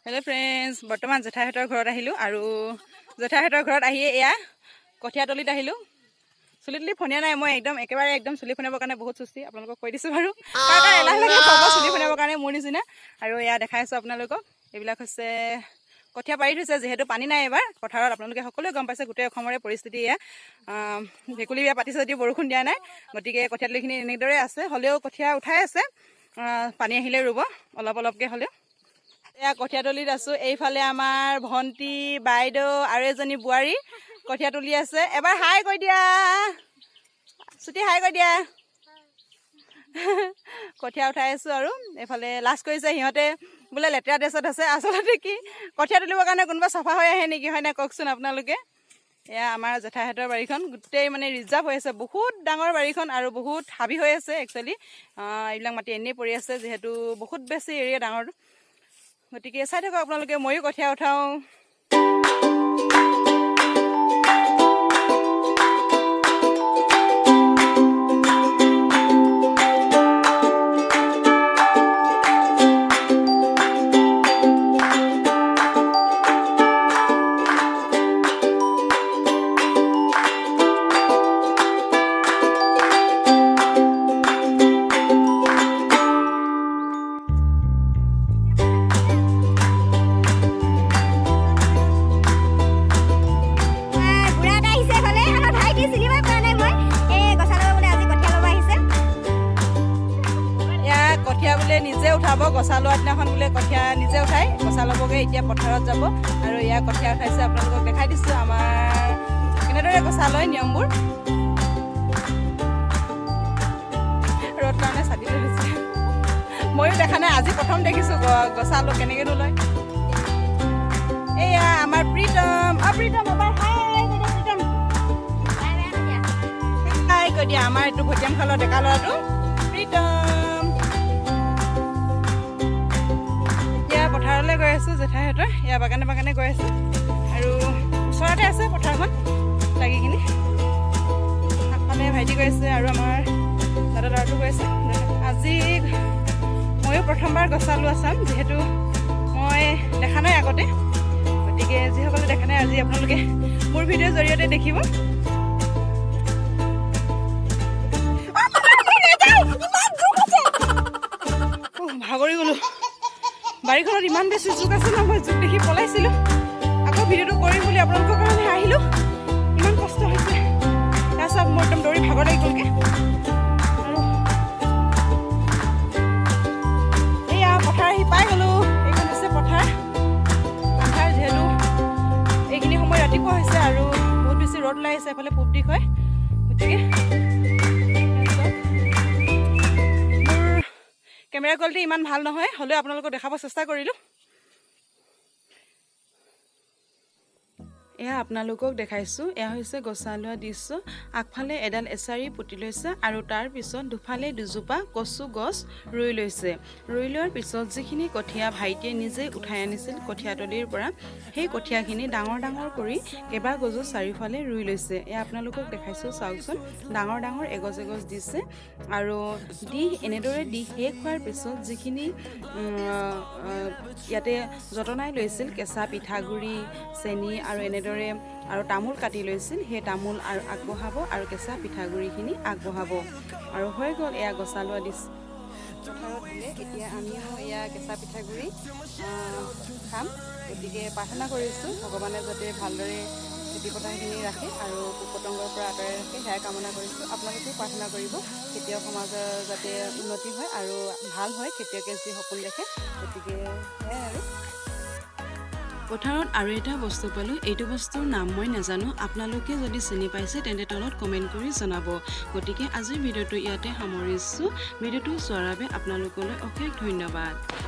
Hello friends बर्तमान जेठाइहতৰ ঘৰত আহিলোঁ আৰু जेठाइहতৰ ঘৰত আহিয়ে এয়া কঠিয়াতলিত আহিলোঁ চুলি ফনিয়া নাই মই একেবাৰে চুলি ফনিয়াবৰ কাৰণে বহুত সুস্তি আপোনালোকক কৈ দিছোঁ বাৰু কাৰণ এলাহ লাগে চুলি ফনিয়াবৰ কাৰণে মোৰ নিচিনা আৰু এয়া দেখাইছোঁ আপোনালোকক এইবিলাক হৈছে কঠিয়া পাৰি থৈছে যেহেতু পানী নাই এবাৰ পথাৰত আপোনালোকে সকলোৱে গম পাইছে গোটেই অসমৰে পৰিস্থিতি এয়া ভেকুলী বিয়া পাতিছে যদিও বৰষুণ দিয়া নাই গতিকে কঠিয়াতলিখিনি এনেদৰে আছে হ'লেও কঠিয়া উঠাই আছে পানী আহিলে ৰুব অলপ অলপকৈ হ'লেও এয়া কঠিয়াতলিত আছোঁ এইফালে আমাৰ ভণ্টি বাইদেউ আৰু এজনী বোৱাৰী কঠিয়া তুলি আছে এবাৰ হাই কৈ দিয়া ছুটি হাই কৈ দিয়া কঠিয়া উঠাই আছোঁ আৰু এইফালে লাজ কৰিছে সিহঁতে বোলে লেতেৰা ড্ৰেছত আছে আচলতে কি কঠিয়া তুলিবৰ কাৰণে কোনোবা চাফা হৈ আহে নেকি হয় নাই কওকচোন আপোনালোকে এয়া আমাৰ জেঠাইহঁতৰ বাৰীখন গোটেই মানে ৰিজাৰ্ভ হৈ আছে বহুত ডাঙৰ বাৰীখন আৰু বহুত হাবি হৈ আছে একচুৱেলি এইবিলাক মাটি এনেই পৰি আছে যিহেতু বহুত বেছি এৰিয়া ডাঙৰ গতিকে চাই থাকক আপোনালোকে ময়ো কঠিয়া উঠাওঁ নিজে উঠাব গছা লোৱা দিনাখন বোলে কঠিয়া নিজে উঠাই গছা ল'বগৈ এতিয়া পথাৰত যাব আৰু এয়া কঠিয়া উঠাইছে আপোনালোকক দেখাই দিছোঁ আমাৰ কেনেদৰে গছা লয় নিয়মবোৰ ৰ'দ কাৰণে ছাতি লৈ দিছে ময়ো দেখা নাই আজি প্ৰথম দেখিছোঁ গছা লৈ কেনেকৈ নলয় এয়া আমাৰ প্ৰীতম এবাৰ হাই কৈ দিয়া আমাৰ এইটো ভটিয়াম খালৰ ডেকা ল'ৰাটো প্ৰীতম পথাৰলৈ গৈ আছোঁ জেঠাইহঁতৰ এয়া বাগানে গৈ আছোঁ আৰু ওচৰতে আছে পথাৰখন লাগি কিনি আগফালে ভাইটি গৈ আছে আৰু আমাৰ দাদা ল'ৰাটো গৈ আছে আজি ময়ো প্ৰথমবাৰ গছা লোৱা চাম যিহেতু মই দেখা নাই আগতে গতিকে যিসকলে দেখা নাই আজি আপোনালোকে মোৰ ভিডিঅ'ৰ জৰিয়তে দেখিব ভাগৰি গ'লোঁ বাৰীখনত ইমান বেছি জোক আছে ন মই জোক দেখি পলাইছিলোঁ আকৌ ভিডিঅ'টো কৰিম বুলি আপোনালোকৰ কাৰণে আহিলোঁ ইমান কষ্ট হৈছে তাৰপিছত মোৰ একদম দৌৰি ভাগৰ লাগি গ'লগৈ আৰু এয়া পথাৰ আহি পাই গ'লোঁ এইখন হৈছে পথাৰ আন্ধাৰ যিহেতু এইখিনি সময় ৰাতিপুৱা হৈছে আৰু বহুত বেছি ৰ'দ ওলাই আছে এফালে পূব দিশ হয় গতিকে কেমেৰা কোৱালিটি ইমান ভাল নহয় হ'লেও আপোনালোকক দেখাব চেষ্টা কৰিলোঁ এয়া আপোনালোকক দেখাইছোঁ এয়া হৈছে গছা লোৱা দৃশ্য আগফালে এডাল এচাৰি পুতি লৈছে আৰু তাৰপিছত দুফালে দুজোপা কচু গছ ৰুই লৈছে ৰুই লোৱাৰ পিছত যিখিনি কঠীয়া ভাইটিয়ে নিজেই উঠাই আনিছিল কঠীয়াতলিৰ পৰা সেই কঠীয়াখিনি ডাঙৰ কৰি কেইবা গজো চাৰিওফালে ৰুই লৈছে এয়া আপোনালোকক দেখাইছোঁ চাওকচোন ডাঙৰ এগজ দিছে আৰু এনেদৰে শেষ হোৱাৰ পিছত যিখিনি ইয়াতে যতনাই লৈছিল কেঁচা পিঠাগুড়ি চেনি আৰু এনেদৰে আৰু তামোল কাটি লৈছিল সেই তামোল আৰু আগবঢ়াব আৰু কেঁচা পিঠাগুড়িখিনি আগবঢ়াব আৰু হৈ গ'ল এয়া গছা লোৱা দিছে পথাৰত দিলে এতিয়া আমিও এয়া কেঁচা পিঠাগুড়ি খাম গতিকে প্ৰাৰ্থনা কৰিছোঁ ভগৱানে যাতে ভালদৰে খেতি পথাৰখিনি ৰাখে আৰু পোক পতংগৰ পৰা আঁতৰাই ৰাখে সেয়াই কামনা কৰিছোঁ আপোনালোকেও প্ৰাৰ্থনা কৰিব খেতিয়ক সমাজৰ যাতে উন্নতি হয় আৰু ভাল হয় খেতিয়কে যি সপোন দেখে গতিকে সেয়াই আৰু পথাৰত আৰু এটা বস্তু পালোঁ এইটো বস্তুৰ নাম মই নাজানো আপোনালোকে যদি চিনি পাইছে তেন্তে তলত কমেণ্ট কৰি জনাব গতিকে আজিৰ ভিডিঅ'টো ইয়াতে সামৰিছোঁ ভিডিঅ'টো চোৱাৰ বাবে আপোনালোকলৈ অশেষ ধন্যবাদ।